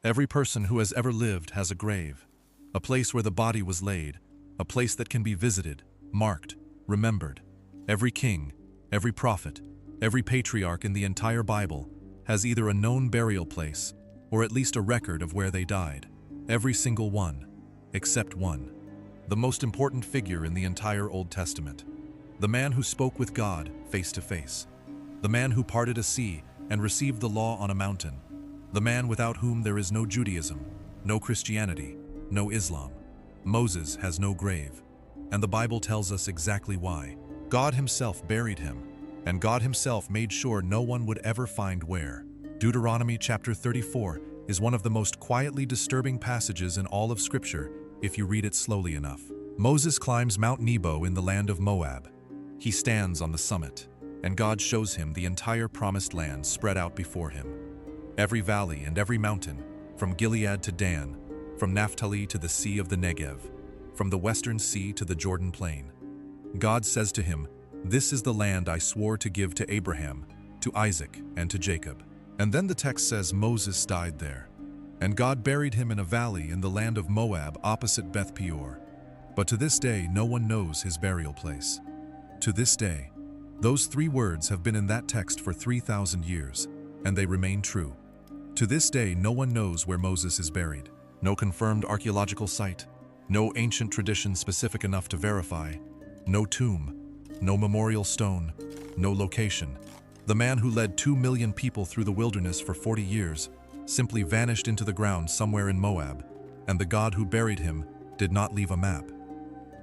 Every person who has ever lived has a grave, a place where the body was laid, a place that can be visited, marked, remembered. Every king, every prophet, every patriarch in the entire Bible has either a known burial place or at least a record of where they died. Every single one, except one. The most important figure in the entire Old Testament. The man who spoke with God face to face. The man who parted a sea and received the law on a mountain. The man without whom there is no Judaism, no Christianity, no Islam. Moses has no grave, and the Bible tells us exactly why. God himself buried him, and God himself made sure no one would ever find where. Deuteronomy chapter 34 is one of the most quietly disturbing passages in all of Scripture if you read it slowly enough. Moses climbs Mount Nebo in the land of Moab. He stands on the summit, and God shows him the entire promised land spread out before him. Every valley and every mountain, from Gilead to Dan, from Naphtali to the Sea of the Negev, from the western sea to the Jordan plain. God says to him, "This is the land I swore to give to Abraham, to Isaac, and to Jacob." And then the text says Moses died there, and God buried him in a valley in the land of Moab opposite Beth Peor. But to this day, no one knows his burial place. To this day, those 3 words have been in that text for 3,000 years, and they remain true. To this day, no one knows where Moses is buried. No confirmed archaeological site, no ancient tradition specific enough to verify, no tomb, no memorial stone, no location. The man who led 2 million people through the wilderness for 40 years simply vanished into the ground somewhere in Moab, and the God who buried him did not leave a map.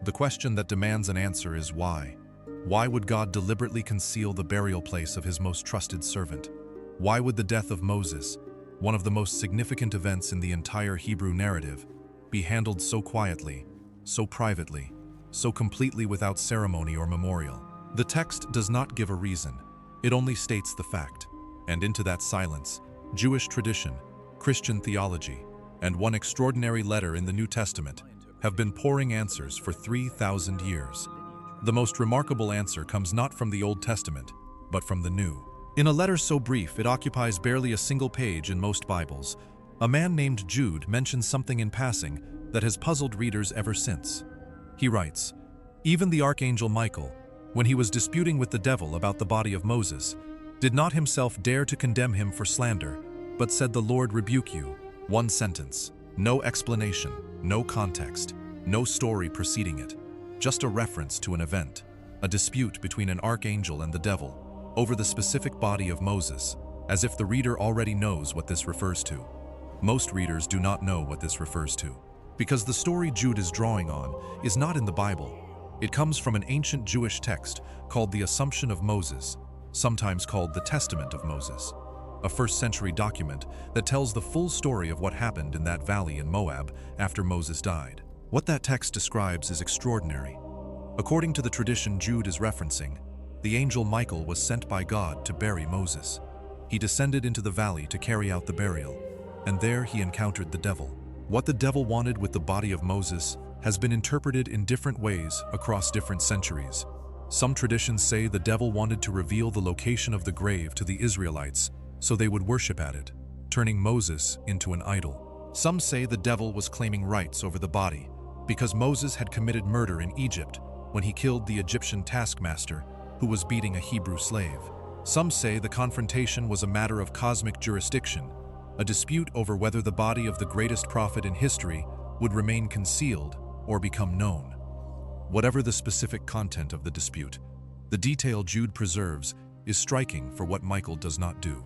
The question that demands an answer is why? Why would God deliberately conceal the burial place of his most trusted servant? Why would the death of Moses, one of the most significant events in the entire Hebrew narrative, be handled so quietly, so privately, so completely without ceremony or memorial? The text does not give a reason. It only states the fact. And into that silence, Jewish tradition, Christian theology, and one extraordinary letter in the New Testament have been pouring answers for 3,000 years. The most remarkable answer comes not from the Old Testament, but from the New. In a letter so brief it occupies barely a single page in most Bibles, a man named Jude mentions something in passing that has puzzled readers ever since. He writes, "Even the Archangel Michael, when he was disputing with the devil about the body of Moses, did not himself dare to condemn him for slander, but said, 'The Lord rebuke you.'" One sentence, no explanation, no context, no story preceding it, just a reference to an event, a dispute between an archangel and the devil over the specific body of Moses, as if the reader already knows what this refers to. Most readers do not know what this refers to, because the story Jude is drawing on is not in the Bible. It comes from an ancient Jewish text called the Assumption of Moses, sometimes called the Testament of Moses, a first-century document that tells the full story of what happened in that valley in Moab after Moses died. What that text describes is extraordinary. According to the tradition Jude is referencing, the angel Michael was sent by God to bury Moses. He descended into the valley to carry out the burial, and there he encountered the devil. What the devil wanted with the body of Moses has been interpreted in different ways across different centuries. Some traditions say the devil wanted to reveal the location of the grave to the Israelites so they would worship at it, turning Moses into an idol. Some say the devil was claiming rights over the body because Moses had committed murder in Egypt when he killed the Egyptian taskmaster who was beating a Hebrew slave. Some say the confrontation was a matter of cosmic jurisdiction, a dispute over whether the body of the greatest prophet in history would remain concealed or become known. Whatever the specific content of the dispute, the detail Jude preserves is striking for what Michael does not do.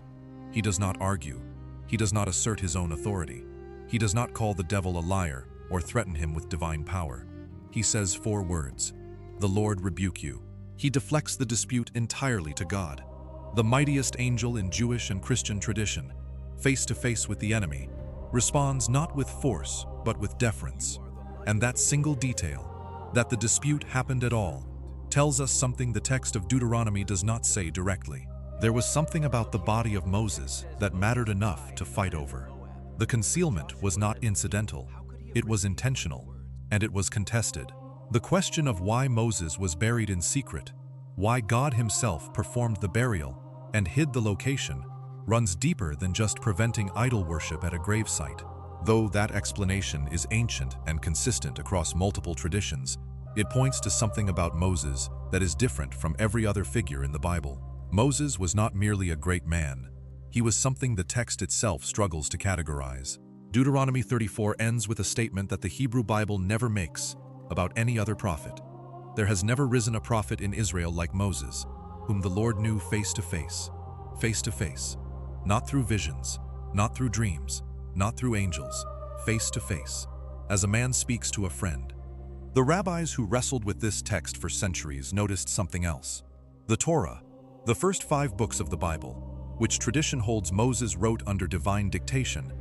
He does not argue. He does not assert his own authority. He does not call the devil a liar or threaten him with divine power. He says 4 words, "The Lord rebuke you." He deflects the dispute entirely to God. The mightiest angel in Jewish and Christian tradition, face to face with the enemy, responds not with force but with deference. And that single detail, that the dispute happened at all, tells us something the text of Deuteronomy does not say directly. There was something about the body of Moses that mattered enough to fight over. The concealment was not incidental, it was intentional, and it was contested. The question of why Moses was buried in secret, why God himself performed the burial and hid the location, runs deeper than just preventing idol worship at a gravesite. Though that explanation is ancient and consistent across multiple traditions, it points to something about Moses that is different from every other figure in the Bible. Moses was not merely a great man. He was something the text itself struggles to categorize. Deuteronomy 34 ends with a statement that the Hebrew Bible never makes about any other prophet. There has never risen a prophet in Israel like Moses, whom the Lord knew face to face, not through visions, not through dreams, not through angels, face to face, as a man speaks to a friend. The rabbis who wrestled with this text for centuries noticed something else. The Torah, the first 5 books of the Bible, which tradition holds Moses wrote under divine dictation,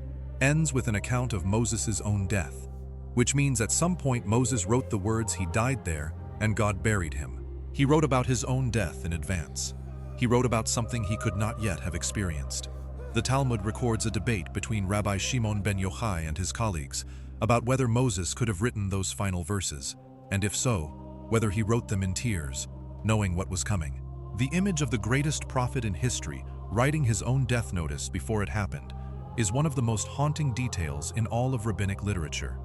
ends with an account of Moses' own death, which means at some point Moses wrote the words he died there and God buried him. He wrote about his own death in advance. He wrote about something he could not yet have experienced. The Talmud records a debate between Rabbi Shimon ben Yochai and his colleagues about whether Moses could have written those final verses, and if so, whether he wrote them in tears, knowing what was coming. The image of the greatest prophet in history writing his own death notice before it happened is one of the most haunting details in all of rabbinic literature.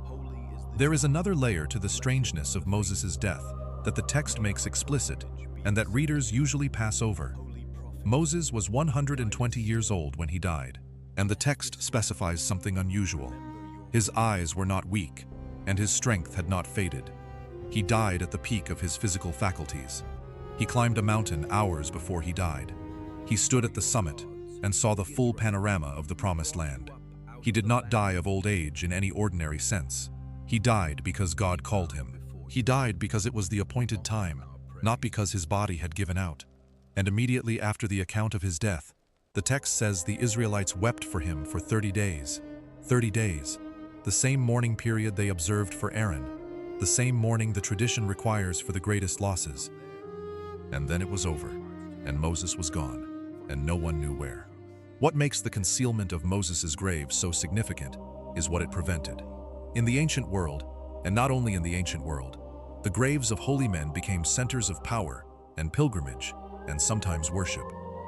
There is another layer to the strangeness of Moses' death that the text makes explicit and that readers usually pass over. Moses was 120 years old when he died, and the text specifies something unusual. His eyes were not weak, and his strength had not faded. He died at the peak of his physical faculties. He climbed a mountain hours before he died. He stood at the summit and saw the full panorama of the Promised Land. He did not die of old age in any ordinary sense. He died because God called him. He died because it was the appointed time, not because his body had given out. And immediately after the account of his death, the text says the Israelites wept for him for 30 days. 30 days, the same mourning period they observed for Aaron, the same mourning the tradition requires for the greatest losses. And then it was over, and Moses was gone, and no one knew where. What makes the concealment of Moses' grave so significant is what it prevented. In the ancient world, and not only in the ancient world, the graves of holy men became centers of power and pilgrimage and sometimes worship.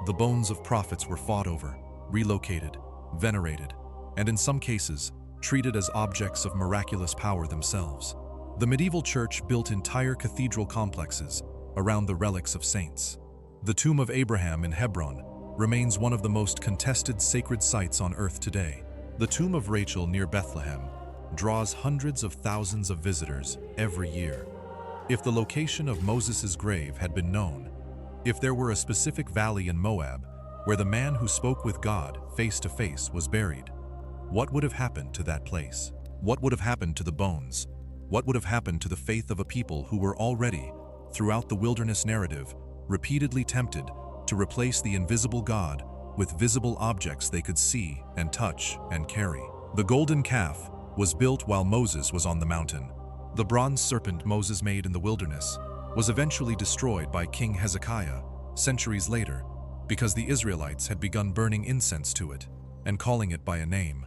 The bones of prophets were fought over, relocated, venerated, and in some cases, treated as objects of miraculous power themselves. The medieval church built entire cathedral complexes around the relics of saints. The tomb of Abraham in Hebron remains one of the most contested sacred sites on earth today. The tomb of Rachel near Bethlehem draws hundreds of thousands of visitors every year. If the location of Moses' grave had been known, if there were a specific valley in Moab where the man who spoke with God face to face was buried, what would have happened to that place? What would have happened to the bones? What would have happened to the faith of a people who were already, throughout the wilderness narrative, repeatedly tempted to replace the invisible God with visible objects they could see and touch and carry? The golden calf was built while Moses was on the mountain. The bronze serpent Moses made in the wilderness was eventually destroyed by King Hezekiah centuries later because the Israelites had begun burning incense to it and calling it by a name.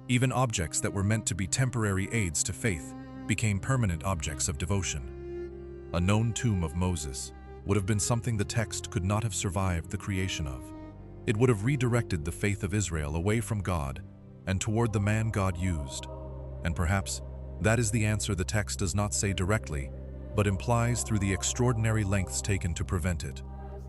Even objects that were meant to be temporary aids to faith became permanent objects of devotion. A known tomb of Moses would have been something the text could not have survived the creation of. It would have redirected the faith of Israel away from God and toward the man God used. And perhaps that is the answer the text does not say directly, but implies through the extraordinary lengths taken to prevent it.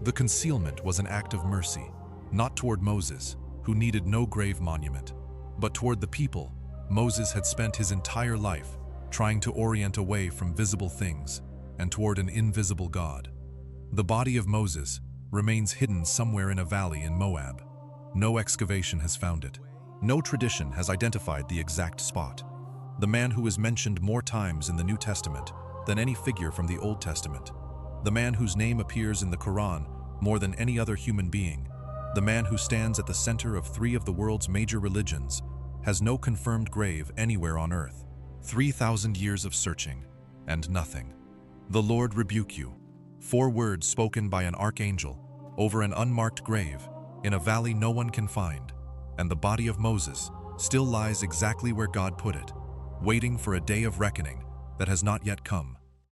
The concealment was an act of mercy, not toward Moses, who needed no grave monument, but toward the people Moses had spent his entire life trying to orient away from visible things and toward an invisible God. The body of Moses remains hidden somewhere in a valley in Moab. No excavation has found it. No tradition has identified the exact spot. The man who is mentioned more times in the New Testament than any figure from the Old Testament. The man whose name appears in the Quran more than any other human being. The man who stands at the center of 3 of the world's major religions has no confirmed grave anywhere on earth. 3,000 years of searching, and nothing. The Lord rebuke you. 4 words spoken by an archangel over an unmarked grave in a valley no one can find, and the body of Moses still lies exactly where God put it, waiting for a day of reckoning that has not yet come.